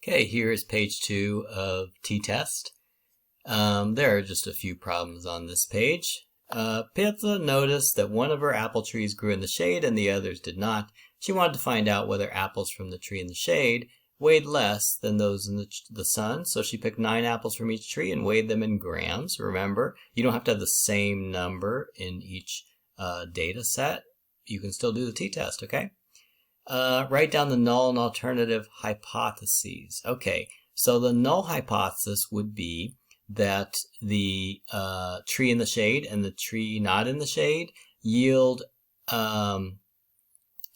Okay, here is page 2 of T-Test. There are just a few problems on this page. Petra noticed that one of her apple trees grew in the shade and the others did not. She wanted to find out whether apples from the tree in the shade weighed less than those in the sun. So she picked 9 apples from each tree and weighed them in grams. Remember, you don't have to have the same number in each data set. You can still do the T-Test, okay? Write down the null and alternative hypotheses. Okay, so the null hypothesis would be that the tree in the shade and the tree not in the shade yield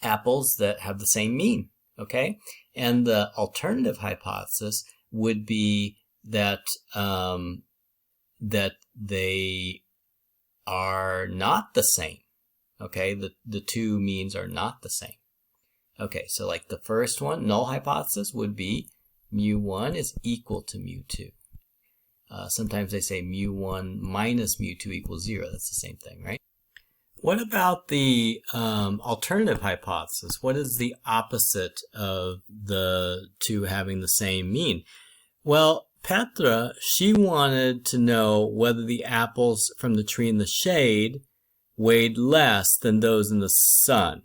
apples that have the same mean, okay? And the alternative hypothesis would be that that they are not the same, okay? The two means are not the same. Okay, so like the first one, null hypothesis would be mu1 is equal to mu2. Sometimes they say mu1 minus mu2 equals 0. That's the same thing, right? What about the alternative hypothesis? What is the opposite of the two having the same mean? Well, Petra, she wanted to know whether the apples from the tree in the shade weighed less than those in the sun.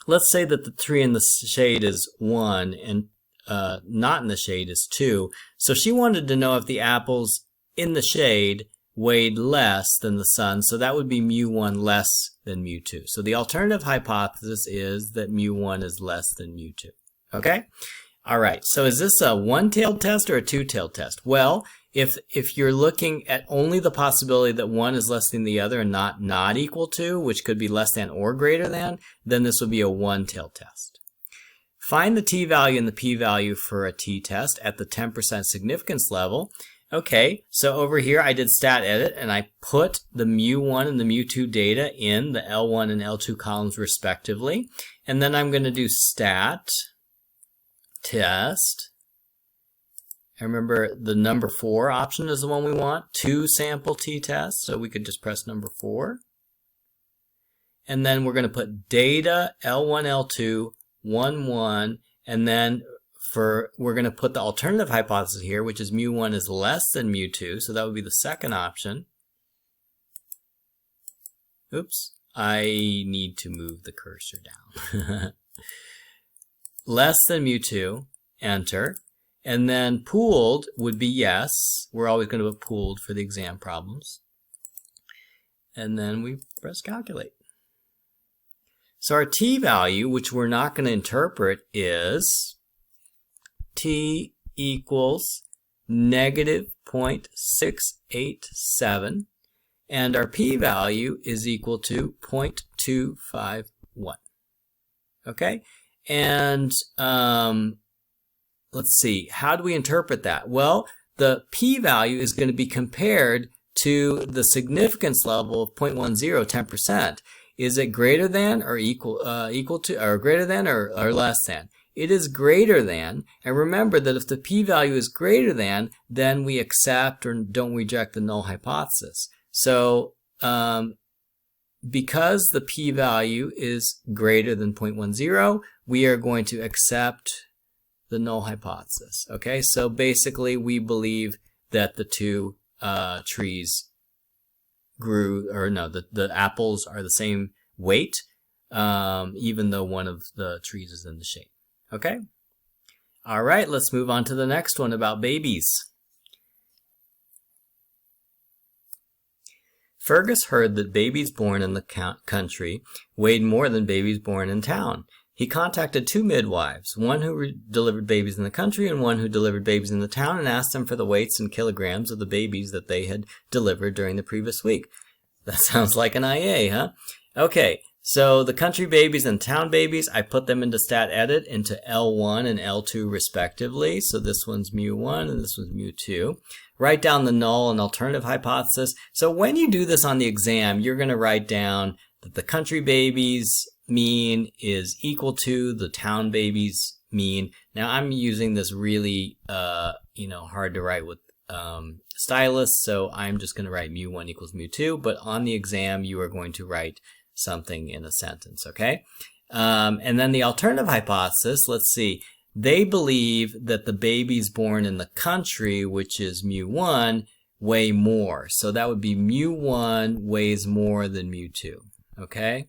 Let's say that the tree in the shade is 1 and not in the shade is 2. So she wanted to know if the apples in the shade weighed less than the sun. So that would be mu1 less than mu2. So the alternative hypothesis is that mu1 is less than mu2. Okay? All right. So is this a one-tailed test or a two-tailed test? Well, if you're looking at only the possibility that one is less than the other and not equal to, which could be less than or greater than, then this would be a one-tailed test. Find the t-value and the p-value for a t-test at the 10% significance level. Okay, so over here I did stat edit and I put the mu1 and the mu2 data in the L1 and L2 columns respectively. And then I'm going to do stat test. I remember the number 4 option is the one we want, 2 sample t-test, so we could just press number 4. And then we're going to put data L1, L2, 1, 1, and then we're going to put the alternative hypothesis here, which is mu1 is less than mu2, so that would be the second option. Oops, I need to move the cursor down. Less than mu2, enter. And then pooled would be yes. We're always going to put pooled for the exam problems. And then we press calculate. So our t-value, which we're not going to interpret, is t equals negative 0.687. And our p-value is equal to 0.251. Okay? And let's see, how do we interpret that? Well, the p-value is going to be compared to the significance level of 0.10, 10%. Is it greater than or equal to, or greater than or less than? It is greater than, and remember that if the p-value is greater than, then we accept or don't reject the null hypothesis. So, because the p-value is greater than 0.10, we are going to accept the null hypothesis. Okay, so basically we believe that the two trees grew, or no, the apples are the same weight, even though one of the trees is in the shade. Okay? All right, let's move on to the next one about babies. Fergus heard that babies born in the country weighed more than babies born in town. He contacted 2 midwives, one who delivered babies in the country and one who delivered babies in the town, and asked them for the weights in kilograms of the babies that they had delivered during the previous week. That sounds like an IA, huh? Okay, so the country babies and town babies, I put them into stat edit into L1 and L2 respectively. So this one's mu1 and this one's mu2. Write down the null and alternative hypothesis. So when you do this on the exam, you're going to write down that the country babies mean is equal to the town baby's mean. Now I'm using this really, hard to write with stylus, so I'm just going to write mu1 equals mu2, but on the exam you are going to write something in a sentence, okay? And then the alternative hypothesis, let's see, they believe that the babies born in the country, which is mu1, weigh more. So that would be mu1 weighs more than mu2. Okay?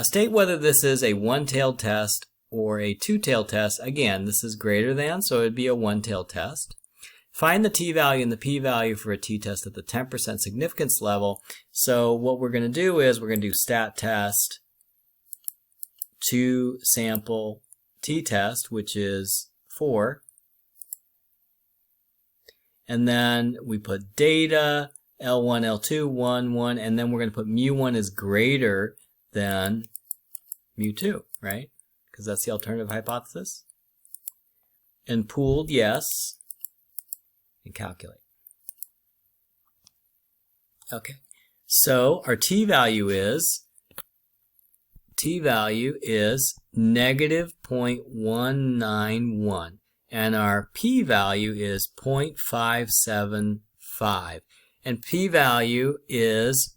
State whether this is a one-tailed test or a two-tailed test. Again, this is greater than, so it would be a one-tailed test. Find the t-value and the p-value for a t-test at the 10% significance level. So what we're going to do is we're going to do stat test to sample t-test, which is 4. And then we put data, L1, L2, 1, 1, and then we're going to put mu1 is greater than mu2, right? Because that's the alternative hypothesis. And pooled, yes. And calculate. Okay, so our t-value is negative 0.191, and our p-value is 0.575, and p-value is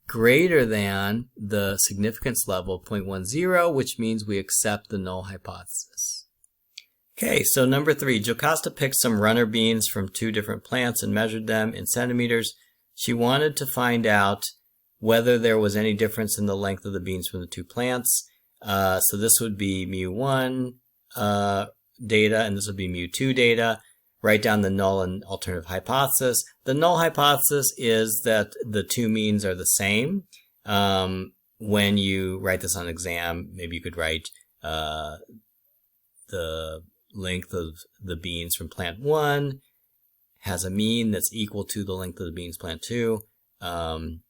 greater than the significance level of 0.10, which means we accept the null hypothesis. Okay, so number 3, Jocasta picked some runner beans from 2 different plants and measured them in centimeters. She wanted to find out whether there was any difference in the length of the beans from the 2 plants. So this would be mu1 data, and this would be mu2 data. Write down the null and alternative hypothesis. The null hypothesis is that the 2 means are the same. When you write this on exam, maybe you could write the length of the beans from plant 1 has a mean that's equal to the length of the beans plant 2. I'm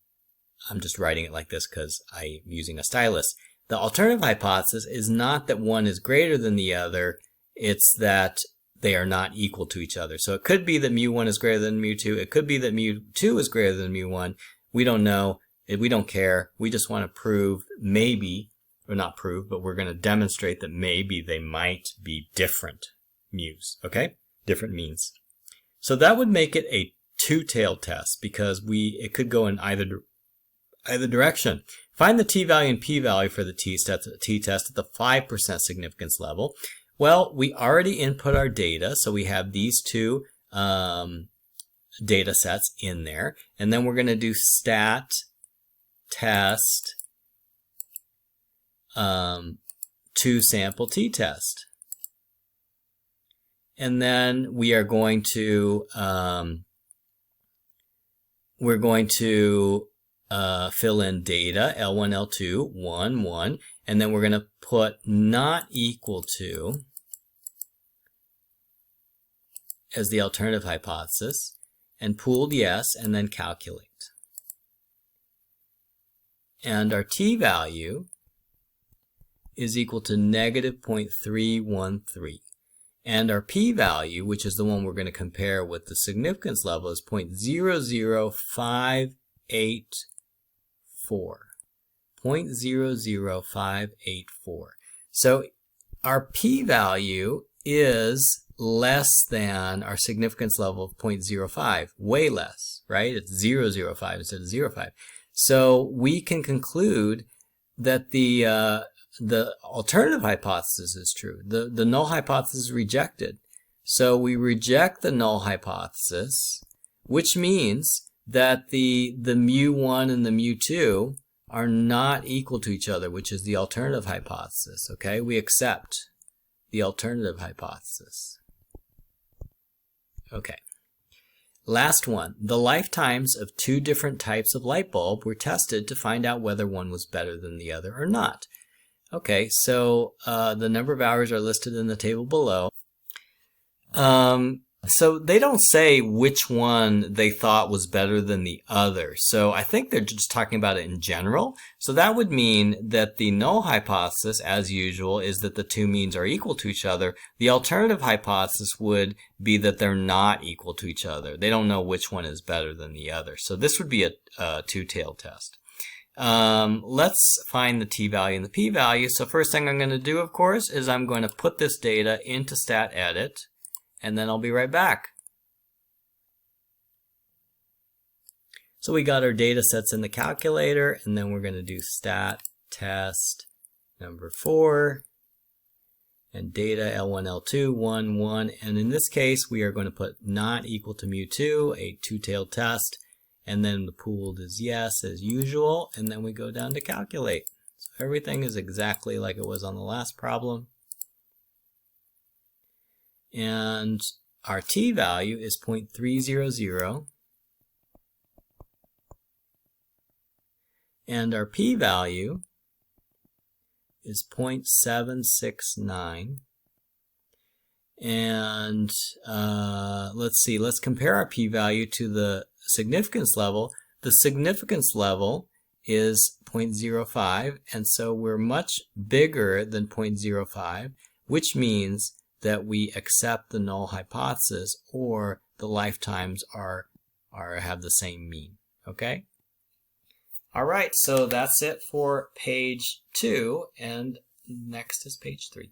just writing it like this because I'm using a stylus. The alternative hypothesis is not that one is greater than the other, it's that they are not equal to each other. So it could be that mu1 is greater than mu2, it could be that mu2 is greater than mu1. We don't know, we don't care, we just want to prove maybe, or not prove, but we're going to demonstrate that maybe they might be different mu's, okay? Different means. So that would make it a two-tailed test because it could go in either direction. Find the t-value and p-value for the t-test at the 5% significance level. Well, we already input our data, so we have these 2 data sets in there, and then we're going to do stat test to sample t-test. And then we are going to fill in data, L1, L2, 1, 1, and then we're going to put not equal to as the alternative hypothesis, and pooled yes, and then calculate. And our t-value is equal to negative 0.313. And our p-value, which is the one we're going to compare with the significance level, is 0.00584. 0.00584. So our p-value is less than our significance level of 0.05, way less, right? It's 0.005 instead of 0.05. So we can conclude that the alternative hypothesis is true. The null hypothesis is rejected. So we reject the null hypothesis, which means that the mu1 and the mu2 are not equal to each other, which is the alternative hypothesis, okay? We accept the alternative hypothesis. Okay. Last one. The lifetimes of 2 different types of light bulb were tested to find out whether one was better than the other or not. Okay, so the number of hours are listed in the table below. So they don't say which one they thought was better than the other. So I think they're just talking about it in general. So that would mean that the null hypothesis, as usual, is that the 2 means are equal to each other. The alternative hypothesis would be that they're not equal to each other. They don't know which one is better than the other. So this would be a two-tailed test. Let's find the t-value and the p-value. So first thing I'm going to do, of course, is I'm going to put this data into stat edit, and then I'll be right back. So we got our data sets in the calculator, and then we're going to do stat test number 4, and data L1, L2, 1, 1, and in this case we are going to put not equal to mu2, a two-tailed test, and then the pooled is yes as usual, and then we go down to calculate. So everything is exactly like it was on the last problem. And our t-value is 0.300, and our p-value is 0.769. And let's see, let's compare our p-value to the significance level. The significance level is 0.05, and so we're much bigger than 0.05, which means that we accept the null hypothesis, or the lifetimes have the same mean. Okay? Alright, so that's it for page 2, and next is page 3.